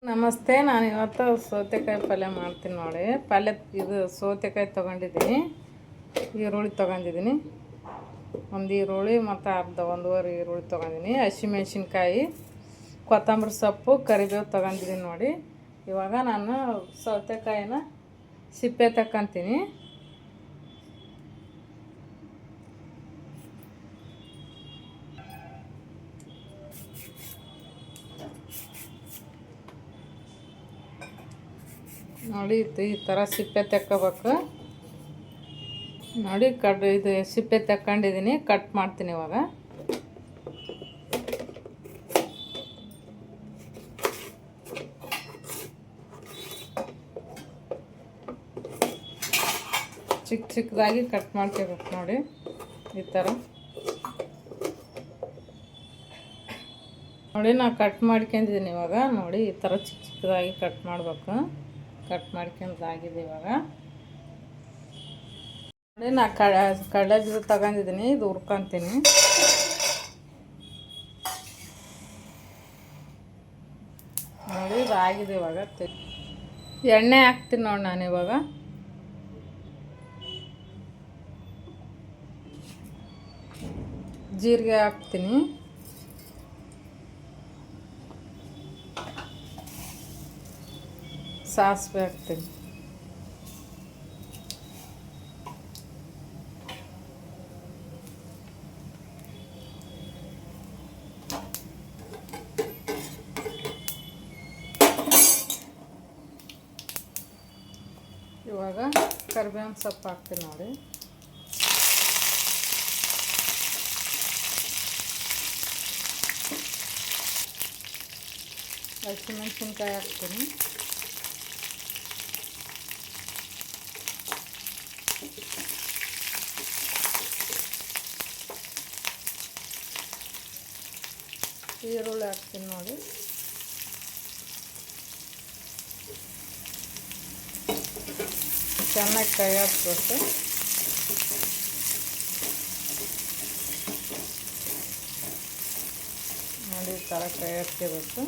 ನಮಸ್ತೆ. ನಾನು ಇವತ್ತು ಸೌತೆಕಾಯಿ ಪಲ್ಯ ಮಾಡ್ತೀನಿ ನೋಡಿ. ಪಲ್ಯ ಇದು ಸೌತೆಕಾಯಿ ತೊಗೊಂಡಿದ್ದೀನಿ, ಈರುಳ್ಳಿ ತೊಗೊಂಡಿದ್ದೀನಿ, ಒಂದು ಈರುಳ್ಳಿ ಮತ್ತು ಒಂದೂವರೆ ಈರುಳ್ಳಿ ತೊಗೊಂಡಿದ್ದೀನಿ, ಹಸಿಮೆಣ್ಸಿನ್ಕಾಯಿ, ಕೊತ್ತಂಬರಿ ಸೊಪ್ಪು, ಕರಿಬೇವು ತೊಗೊಂಡಿದ್ದೀನಿ ನೋಡಿ. ಇವಾಗ ನಾನು ಸೌತೆಕಾಯಿನ ಸಿಪ್ಪೆ ತಕ್ಕಂತೀನಿ. ನೋಡಿ ಈ ಥರ ಸಿಪ್ಪೆ ತಕ್ಕೋಬೇಕು ನೋಡಿ. ಇದು ಸಿಪ್ಪೆ ತಕ್ಕೊಂಡಿದ್ದೀನಿ, ಕಟ್ ಮಾಡ್ತೀನಿ ಇವಾಗ. ಚಿಕ್ಕದಾಗಿ ಕಟ್ ಮಾಡ್ಕೋಬೇಕು ನೋಡಿ, ಈ ಥರ ನೋಡಿ. ನಾನು ಕಟ್ ಮಾಡ್ಕೊಂಡಿದ್ದೀನಿ ಇವಾಗ ನೋಡಿ. ಈ ಥರ ಚಿಕ್ಕದಾಗಿ ಕಟ್ ಮಾಡಬೇಕು. ಕಟ್ ಮಾಡ್ಕೊಂಡಾಗಿದೆ ಇವಾಗ ನೋಡಿ. ನಾನು ಕಡಲೆ ಬೀಜ ತಗೊಂಡಿದ್ದೀನಿ, ಇದು ಹುರ್ಕೊತೀನಿ ನೋಡಿ. ಇದು ಆಗಿದೆ ಇವಾಗ. ಎಣ್ಣೆ ಹಾಕ್ತೀನಿ ನೋಡಿ ನಾನು ಇವಾಗ. ಜೀರಿಗೆ ಹಾಕ್ತೀನಿ, ಸಾಸಿವೆ ಹಾಕ್ತೀನಿ, ಇವಾಗ ಕರಿಬೇವಿನ ಸೊಪ್ಪು ಹಾಕ್ತೀನಿ ನೋಡಿ. ಹಸಿಮೆಣ್ಸಿನ್ಕಾಯಿ ಹಾಕ್ತೀನಿ, ಈರುಳ್ಳಿ ಹಾಕ್ತೀನಿ ನೋಡಿ. ಚೆನ್ನಾಗಿ ಕೈ ಹಾಕ್ಬೇಕು ನೋಡಿ. ಈ ಥರ ಕೈ ಹಾಕ್ಕೋಬೇಕು.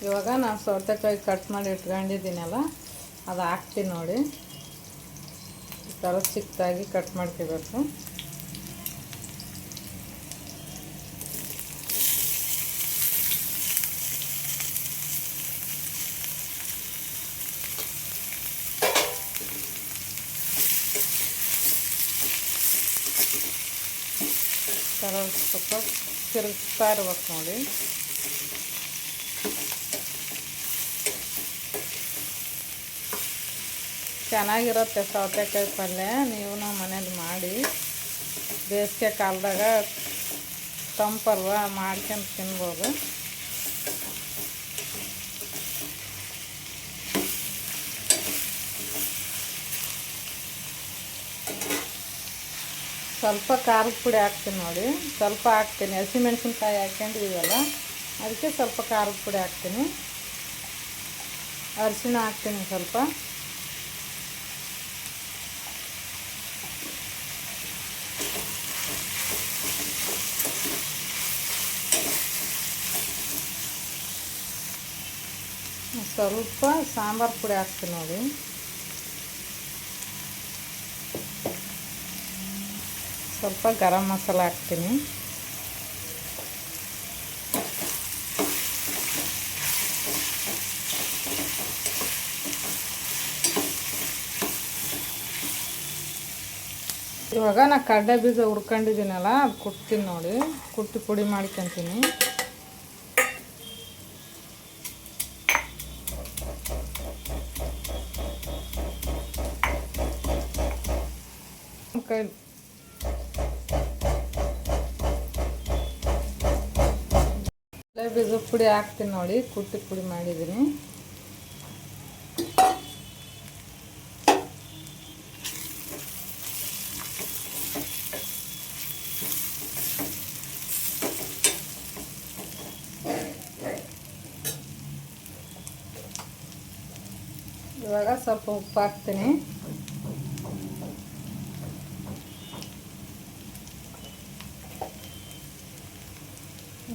ಇವಾಗ ನಾನು ಸೌತೆಕಾಯಿ ಕಟ್ ಮಾಡಿ ಇಟ್ಕೊಂಡಿದ್ದೀನಲ್ಲ, ಅದು ಹಾಕ್ತೀನಿ ನೋಡಿ. ಈ ಥರ ಚಿಕ್ಕದಾಗಿ ಕಟ್ ಮಾಡ್ಕೋಬೇಕು. ಥರ ಸ್ವಲ್ಪ ತಿರುಗಿಸ್ತಾ ಇರ್ಬೇಕು ನೋಡಿ. ಚೆನ್ನಾಗಿರುತ್ತೆ ಸೌತೆಕಾಯಿ ಪಲ್ಯ. ನೀವು ನಮ್ಮ ಮನೇಲಿ ಮಾಡಿ, ಬೇಸಿಗೆ ಕಾಲದಾಗ ತಂಪಲ್ವ, ಮಾಡ್ಕೊಂಡು ತಿನ್ಬೋದು. ಸ್ವಲ್ಪ ಖಾರದ ಪುಡಿ ಹಾಕ್ತೀನಿ ನೋಡಿ, ಸ್ವಲ್ಪ ಹಾಕ್ತೀನಿ. ಹಸಿಮೆಣ್ಸಿನ್ಕಾಯಿ ಹಾಕ್ಕೊಂಡಿದ್ದೀವಲ್ಲ, ಅದಕ್ಕೆ ಸ್ವಲ್ಪ ಖಾರದ ಪುಡಿ ಹಾಕ್ತೀನಿ. ಅರಿಶಿಣ ಹಾಕ್ತೀನಿ ಸ್ವಲ್ಪ. ಸ್ವಲ್ಪ ಸಾಂಬಾರು ಪುಡಿ ಹಾಕ್ತೀನಿ ನೋಡಿ. ಸ್ವಲ್ಪ ಗರಂ ಮಸಾಲ ಹಾಕ್ತೀನಿ. ಇವಾಗ ನಾನು ಕಡಲೆ ಬೀಜ ಹುರ್ಕೊಂಡಿದ್ದೀನಲ್ಲ, ಅದು ಕುಟ್ತೀನಿ ನೋಡಿ. ಕುಟ್ಟಿ ಪುಡಿ ಮಾಡ್ಕೊತೀನಿ. ಕೈ ಬೀಜ ಪುಡಿ ಹಾಕ್ತೀನಿ ನೋಡಿ, ಕುಟ್ಟಿ ಪುಡಿ ಮಾಡಿದ್ದೀನಿ. ಇವಾಗ ಸ್ವಲ್ಪ ಉಪ್ಪು ಹಾಕ್ತೀನಿ.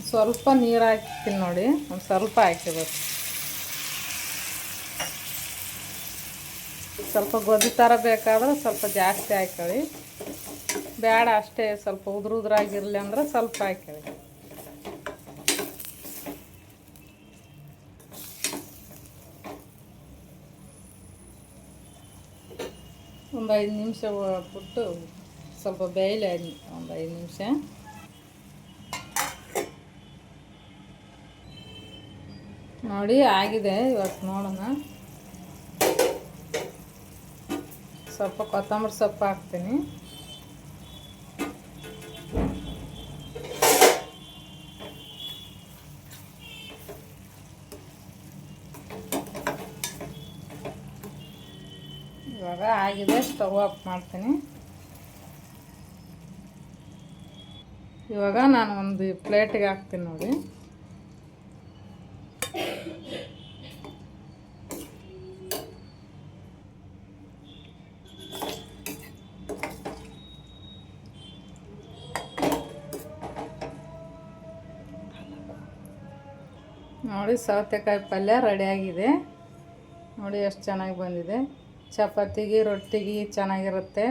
ಸ್ವಲ್ಪ ನೀರು ಹಾಕ್ತೀನಿ ನೋಡಿ, ಒಂದು ಸ್ವಲ್ಪ ಹಾಕಿಬೇಕು. ಸ್ವಲ್ಪ ಗೊಜ್ಜು ಥರ ಬೇಕಾದ್ರೆ ಸ್ವಲ್ಪ ಜಾಸ್ತಿ ಹಾಕೊಳ್ಳಿ, ಬೇಡ ಅಷ್ಟೇ ಸ್ವಲ್ಪ ಉದುರಾಗಿರಲಿ ಅಂದ್ರೆ ಸ್ವಲ್ಪ ಹಾಕೊಳ್ಳಿ. ಒಂದು 5 ನಿಮಿಷ ಬಿಟ್ಟು ಸ್ವಲ್ಪ ಬೇಯಲಿ, ಒಂದು 5 ನಿಮಿಷ. ನೋಡಿ ಆಗಿದೆ. ಇವತ್ತು ನೋಡೋಣ, ಸ್ವಲ್ಪ ಕೊತ್ತಂಬರಿ ಸೊಪ್ಪು ಹಾಕ್ತೀನಿ. ಇವಾಗ ಆಗಿದೆ, ಸ್ಟವ್ ಆಫ್ ಮಾಡ್ತೀನಿ. ಇವಾಗ ನಾನು ಒಂದು ಪ್ಲೇಟಿಗೆ ಹಾಕ್ತೀನಿ ನೋಡಿ. ನೋಡಿ ಸೌತೆಕಾಯಿ ಪಲ್ಯ ರೆಡಿಯಾಗಿದೆ. ನೋಡಿ ಎಷ್ಟು ಚೆನ್ನಾಗಿ ಬಂದಿದೆ. ಚಪಾತಿಗೆ ರೊಟ್ಟಿಗೆ ಚೆನ್ನಾಗಿರುತ್ತೆ.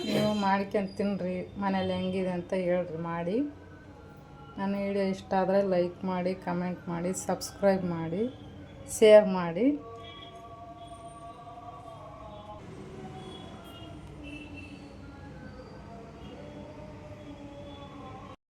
ನೀವು ಮಾಡ್ಕೊಂಡು ತಿನ್ನಿರಿ, ಮನೇಲಿ ಹೆಂಗಿದೆ ಅಂತ ಹೇಳ್ರಿ ಮಾಡಿ. ನನ್ನ ವಿಡಿಯೋ ಇಷ್ಟ ಆದರೆ ಲೈಕ್ ಮಾಡಿ, ಕಮೆಂಟ್ ಮಾಡಿ, ಸಬ್ಸ್ಕ್ರೈಬ್ ಮಾಡಿ, ಶೇರ್ ಮಾಡಿ.